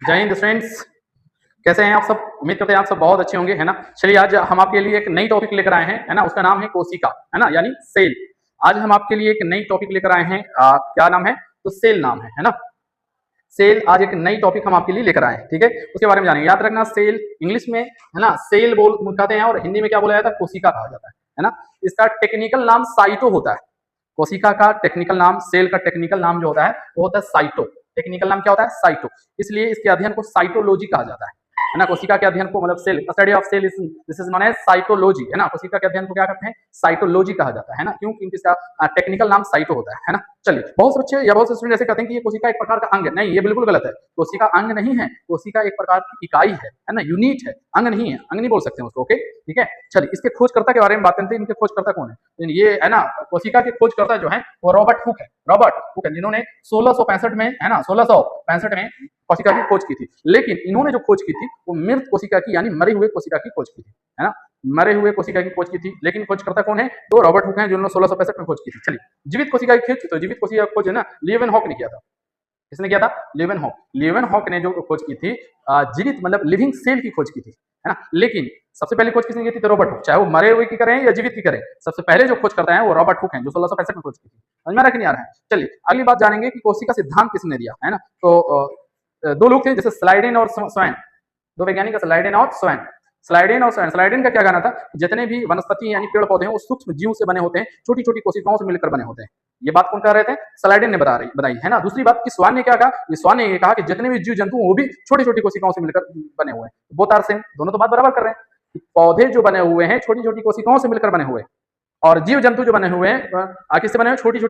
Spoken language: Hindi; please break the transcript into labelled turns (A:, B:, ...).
A: जय हिंद फ्रेंड्स। कैसे हैं आप सब? उम्मीद करते हैं आप सब बहुत अच्छे होंगे, है ना। चलिए, आज हम आपके लिए एक नई टॉपिक लेकर आए हैं, है ना। उसका नाम है कोशिका, है ना, यानी सेल। आज हम आपके लिए एक नई टॉपिक लेकर आए हैं। क्या नाम है? तो सेल नाम है ना। सेल, आज एक नई टॉपिक हम आपके लिए लेकर आए हैं, ठीक है। उसके बारे में जानेंगे। याद रखना, सेल इंग्लिश में, है ना, सेल बोल कहते हैं, और हिंदी में क्या बोला जाता है? कोशिका कहा जाता है ना। इसका टेक्निकल नाम साइटो होता है। कोशिका का टेक्निकल नाम, सेल का टेक्निकल नाम जो होता है वो होता है साइटो। टेक्निकल नाम क्या होता है? साइटो। इसलिए इसके अध्ययन को साइटोलॉजी कहा जाता है ना। कोशिका के अध्ययन को, मतलब cell, study of cell, this is known as cytology, है ना। कोशिका के अध्ययन को क्या कहते हैं? साइटोलॉजी कहा जाता है ना। क्यों? क्योंकि इसका टेक्निकल नाम साइटो होता है ना। चलिए, बहुत से बच्चे या बहुत से स्टूडेंट ऐसे कहते हैं कि ये कोशिका एक प्रकार का अंग है। नहीं, ये बिल्कुल गलत है। कोशिका अंग नहीं है, कोशिका एक प्रकार की इकाई है ना, यूनिट है, अंग नहीं है। अंग नहीं बोल सकते उसको, ओके, ठीक है। चलिए, इसके खोजकर्ता के बारे में बात करते हैं। इनके खोजकर्ता कौन है? ये, है ना, कोशिका के खोजकर्ता जो है वो रॉबर्ट हुक है। रॉबर्ट हुक है, जिन्होंने 1665 में, है ना, 1665 में कोशिका की खोज की थी। लेकिन इन्होंने जो खोज की थी वो मृत कोशिका की, यानी मरे हुए कोशिका की खोज की थी, है ना। मरे हुए कोशिका की खोज की थी। लेकिन खोजकर्ता कौन है? तो रॉबर्ट हुक है, जिन्होंने 1665 में खोज की थी। चलिए, जीवित कोशिका की खोज की, तो जीवित कोशिका की खोज है ना, लीवेनहॉक ने किया था। किसने किया था? लीवेनहॉक। लीवेनहॉक ने जो खोज की थी, जीवित मतलब लिविंग सेल की खोज की थी, है ना। लेकिन सबसे पहले खोज किसने की थी? तो रॉबर्ट हुक। चाहे वो मरे हुए की करें या जीवित की करें, सबसे पहले जो खोज करता है वो रॉबर्ट हुक है, जो 1665 में खोज की थी। समझ में आ रहा है कि नहीं आ रहा है? चलिए, अगली बात जानेंगे कि कोशिका सिद्धांत किसने दिया, है ना। तो दो लोग थे, जैसे स्लाइडेन और स्वैन। दो वैज्ञानिक, स्लाइडेन और स्वैन। स्लाइडेन और स्वैन। स्लाइडेन का क्या कहना था? जितने भी वनस्पति यानी पेड़ पौधे हैं वो सूक्ष्म जीव से बने होते हैं, छोटी छोटी कोशिकाओं से मिलकर बने होते हैं। ये बात कौन कह रहे थे? स्लाइडेन ने बताई, है ना। दूसरी बात कि स्वान ने क्या कहा? स्वान ने ये कहा कि जितने भी जीव जंतु वो भी छोटी छोटी कोशिकाओं से मिलकर बने हुए हैं। बोथ आर सेम, दोनों तो बात बराबर कर रहे हैं। पौधे जो बने हुए हैं छोटी छोटी कोशिकाओं से मिलकर बने हुए, और जीव जंतु जो बने हुए हैं किससे बने हुए? छोटी छोटी